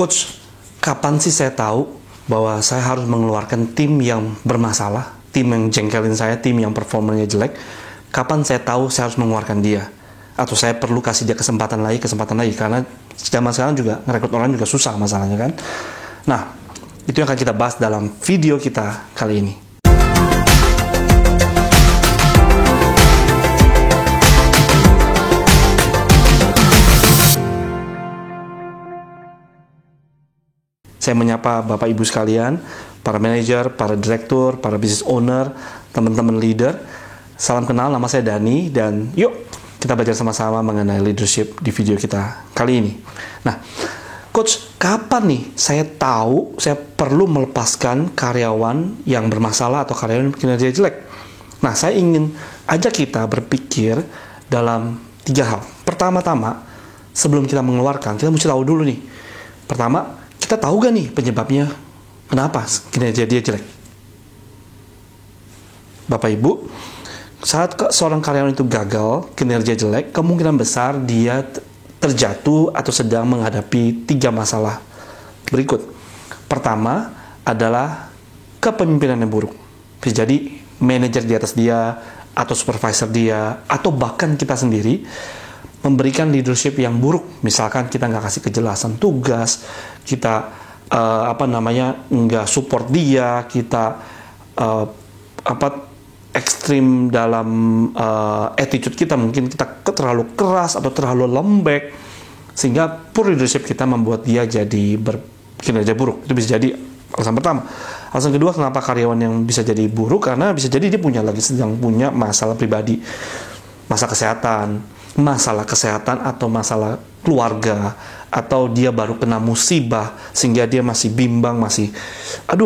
Coach, kapan sih saya tahu bahwa saya harus mengeluarkan tim yang bermasalah, tim yang jengkelin saya, tim yang performanya jelek? Kapan saya tahu saya harus mengeluarkan dia? Atau saya perlu kasih dia kesempatan lagi, karena zaman sekarang juga ngerekrut orang juga susah masalahnya kan? Nah, itu yang akan kita bahas dalam video kita kali ini. Saya menyapa Bapak Ibu sekalian, para manajer, para direktur, para business owner, teman-teman leader. Salam kenal, nama saya Dani, dan yuk kita belajar sama-sama mengenai leadership di video kita kali ini. Nah, Coach, kapan nih saya tahu saya perlu melepaskan karyawan yang bermasalah atau karyawan yang kinerja jelek? Nah, saya ingin ajak kita berpikir dalam 3 hal. Pertama-tama, sebelum kita mengeluarkan, kita mesti tahu dulu nih. Pertama, kita tahu gak nih penyebabnya kenapa kinerja dia jelek? Bapak Ibu, saat seorang karyawan itu gagal, kinerja jelek, kemungkinan besar dia terjatuh atau sedang menghadapi 3 masalah berikut. Pertama adalah kepemimpinan yang buruk. Bisa jadi manajer di atas dia, atau supervisor dia, atau bahkan kita sendiri memberikan leadership yang buruk. Misalkan kita nggak kasih kejelasan tugas, kita nggak support dia, kita ekstrim dalam attitude kita, mungkin kita terlalu keras atau terlalu lembek, sehingga poor leadership kita membuat dia jadi berkinerja buruk. Itu bisa jadi alasan pertama. Alasan kedua, kenapa karyawan yang bisa jadi buruk, karena bisa jadi dia sedang punya masalah pribadi, masalah kesehatan atau masalah keluarga, atau dia baru kena musibah sehingga dia masih bimbang,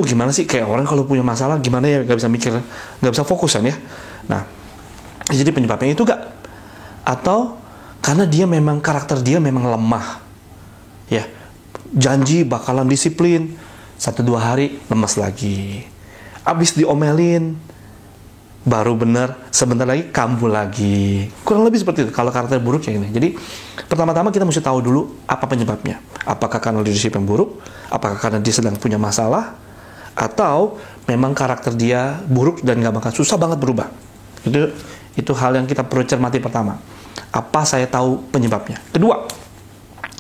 gimana sih, kayak orang kalau punya masalah gimana ya, nggak bisa mikir, nggak bisa fokus kan ya. Nah, jadi penyebabnya itu atau karena karakter dia memang lemah ya, janji bakalan disiplin, 1-2 hari lemas lagi, abis diomelin baru benar, sebentar lagi kambuh lagi. Kurang lebih seperti itu kalau karakter buruk yang ini. Jadi pertama-tama kita mesti tahu dulu apa penyebabnya. Apakah karena leadership yang buruk? Apakah karena dia sedang punya masalah? Atau memang karakter dia buruk dan gak bakal, susah banget berubah? Itu hal yang kita perlu cermati pertama. Apa saya tahu penyebabnya? Kedua,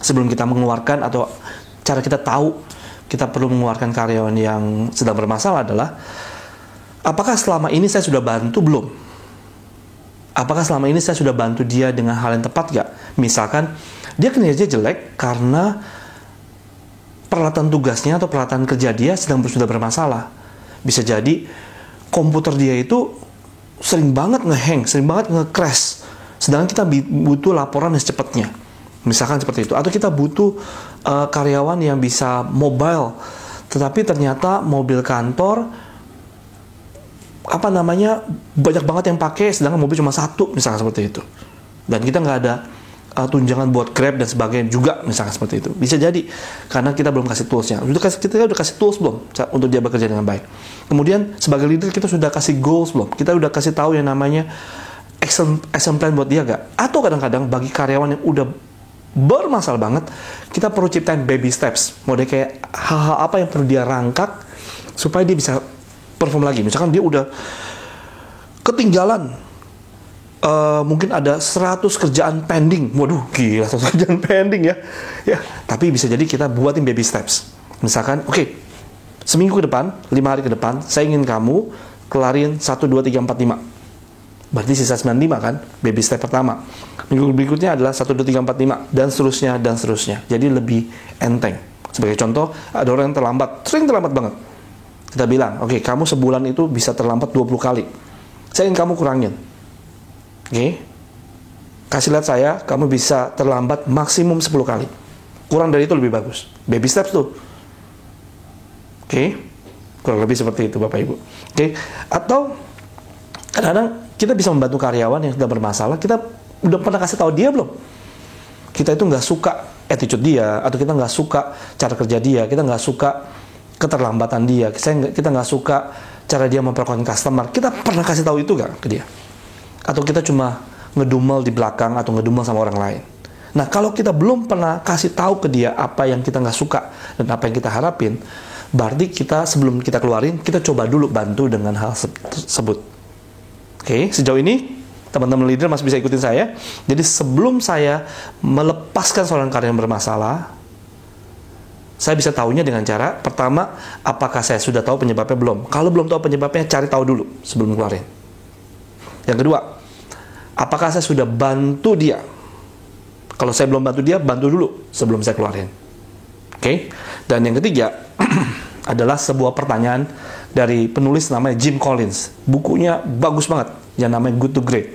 sebelum kita mengeluarkan atau cara kita tahu kita perlu mengeluarkan karyawan yang sedang bermasalah adalah, apakah selama ini saya sudah bantu belum? Apakah selama ini saya sudah bantu dia dengan hal yang tepat gak? Misalkan dia kinerja jelek karena peralatan tugasnya atau peralatan kerja dia sudah bermasalah. Bisa jadi komputer dia itu sering banget nge-hang, sering banget nge-crash. Sedangkan kita butuh laporan yang secepatnya. Misalkan seperti itu. Atau kita butuh karyawan yang bisa mobile, tetapi ternyata mobil kantor banyak banget yang pakai, sedangkan mobil cuma 1, misalkan seperti itu. Dan kita nggak ada tunjangan buat Grab dan sebagainya juga, misalkan seperti itu. Bisa jadi karena kita belum kasih toolsnya. Kita udah kasih tools belum untuk dia bekerja dengan baik? Kemudian sebagai leader kita sudah kasih goals belum? Kita udah kasih tahu yang namanya action plan buat dia gak? Atau kadang-kadang bagi karyawan yang udah bermasalah banget, kita perlu ciptain baby steps. Model kayak hal-hal apa yang perlu dia rangkak supaya dia bisa perform lagi. Misalkan dia udah ketinggalan, mungkin ada 100 kerjaan pending. Waduh, gila, 100 kerjaan pending ya. Tapi bisa jadi kita buatin baby steps. Misalkan, seminggu ke depan, 5 hari ke depan, saya ingin kamu kelarin 1, 2, 3, 4, 5. Berarti sisa 95 kan, baby step pertama. Minggu berikutnya adalah 1, 2, 3, 4, 5, dan seterusnya. Jadi lebih enteng. Sebagai contoh, ada orang yang sering terlambat banget. Kita bilang, kamu sebulan itu bisa terlambat 20 kali. Saya ingin kamu kurangin. Kasih lihat saya, kamu bisa terlambat maksimum 10 kali. Kurang dari itu lebih bagus. Baby steps tuh. Kurang lebih seperti itu Bapak Ibu. Atau kadang-kadang kita bisa membantu karyawan yang sudah bermasalah, kita udah pernah kasih tahu dia belum? Kita itu nggak suka attitude dia, atau kita nggak suka cara kerja dia, kita nggak suka keterlambatan dia, kita nggak suka cara dia memperlakukan customer. Kita pernah kasih tahu itu nggak ke dia? Atau kita cuma ngedumel di belakang atau ngedumel sama orang lain? Nah, kalau kita belum pernah kasih tahu ke dia apa yang kita nggak suka dan apa yang kita harapin, berarti kita sebelum kita keluarin, kita coba dulu bantu dengan hal tersebut. Oke, sejauh ini teman-teman leader masih bisa ikutin saya. Jadi sebelum saya melepaskan seorang karyawan bermasalah, saya bisa tahunya dengan cara, pertama, apakah saya sudah tahu penyebabnya belum? Kalau belum tahu penyebabnya, cari tahu dulu sebelum keluarin. Yang kedua, apakah saya sudah bantu dia? Kalau saya belum bantu dia, bantu dulu sebelum saya keluarin. Oke? Dan yang ketiga, adalah sebuah pertanyaan dari penulis namanya Jim Collins. Bukunya bagus banget, yang namanya Good to Great.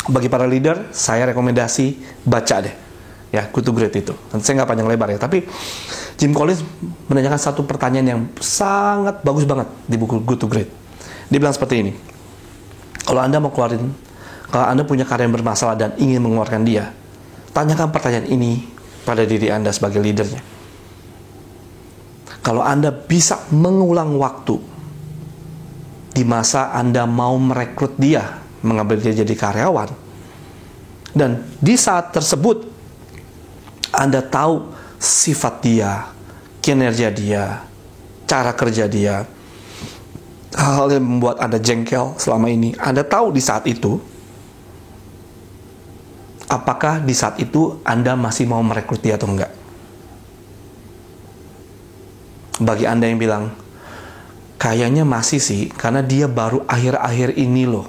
Bagi para leader, saya rekomendasi baca deh. Ya, Good to Great itu. Nanti saya nggak panjang lebar ya, tapi Jim Collins menanyakan satu pertanyaan yang sangat bagus banget di buku Good to Great. Dia bilang seperti ini. Kalau Anda punya karyawan bermasalah dan ingin mengeluarkan dia, tanyakan pertanyaan ini pada diri Anda sebagai leadernya. Kalau Anda bisa mengulang waktu di masa Anda mau merekrut dia, mengambil dia jadi karyawan, dan di saat tersebut Anda tahu sifat dia, kinerja dia, cara kerja dia, hal-hal yang membuat Anda jengkel selama ini, Anda tahu di saat itu, apakah di saat itu Anda masih mau merekrut dia atau enggak? Bagi Anda yang bilang, kayaknya masih sih, karena dia baru akhir-akhir ini loh.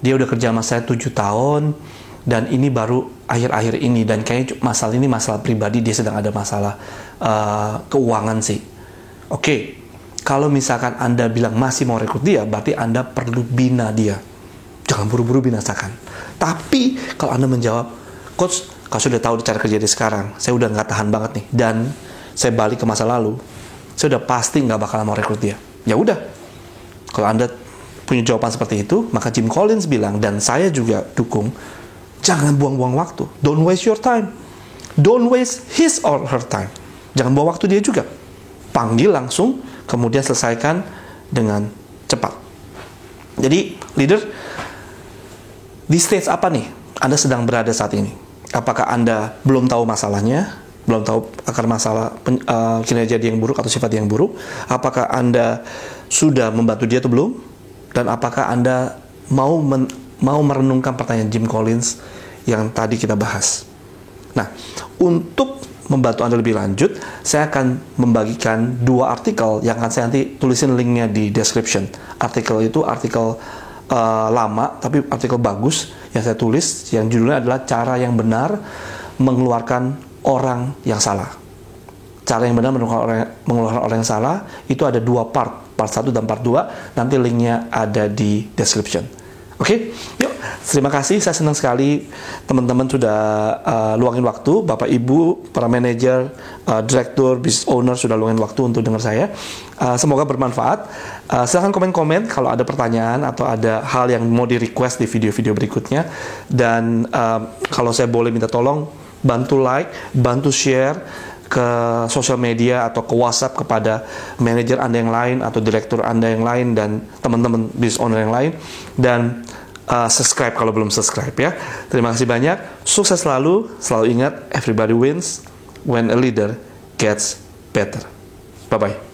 Dia udah kerja sama saya 7 tahun, dan ini baru akhir-akhir ini, dan kayaknya masalah ini masalah pribadi, dia sedang ada masalah keuangan sih. Oke, kalau misalkan Anda bilang masih mau rekrut dia, berarti Anda perlu bina dia. Jangan buru-buru binasakan. Tapi, kalau Anda menjawab, Coach, kalau sudah tahu cara kerja dia sekarang, saya udah nggak tahan banget nih, dan saya balik ke masa lalu, saya udah pasti nggak bakal mau rekrut dia. Ya udah, kalau Anda punya jawaban seperti itu, maka Jim Collins bilang, dan saya juga dukung, jangan buang-buang waktu. Don't waste your time. Don't waste his or her time. Jangan buang waktu dia juga. Panggil langsung, kemudian selesaikan dengan cepat. Jadi, leader, di stage apa nih Anda sedang berada saat ini? Apakah Anda belum tahu masalahnya? Belum tahu akar masalah kinerja dia yang buruk atau sifat dia yang buruk? Apakah Anda sudah membantu dia atau belum? Dan apakah Anda mau merenungkan pertanyaan Jim Collins yang tadi kita bahas? Nah, untuk membantu Anda lebih lanjut, saya akan membagikan 2 artikel yang akan saya nanti tulisin linknya di description. Artikel itu artikel lama, tapi artikel bagus yang saya tulis, yang judulnya adalah Cara yang Benar Mengeluarkan Orang yang Salah. Cara yang benar mengeluarkan orang yang salah itu ada 2 part 1 dan part 2. Nanti linknya ada di description. Oke, yuk. Terima kasih, saya senang sekali teman-teman sudah luangin waktu. Bapak Ibu, para manajer, direktur, business owner sudah luangin waktu untuk dengar saya. Semoga bermanfaat. Silahkan komen-komen kalau ada pertanyaan atau ada hal yang mau di-request di video-video berikutnya. Dan kalau saya boleh minta tolong, bantu like, bantu share ke sosial media atau ke WhatsApp kepada manajer Anda yang lain atau direktur Anda yang lain dan teman-teman business owner yang lain, dan subscribe kalau belum subscribe ya. Terima kasih banyak, sukses selalu ingat, everybody wins when a leader gets better. Bye-bye.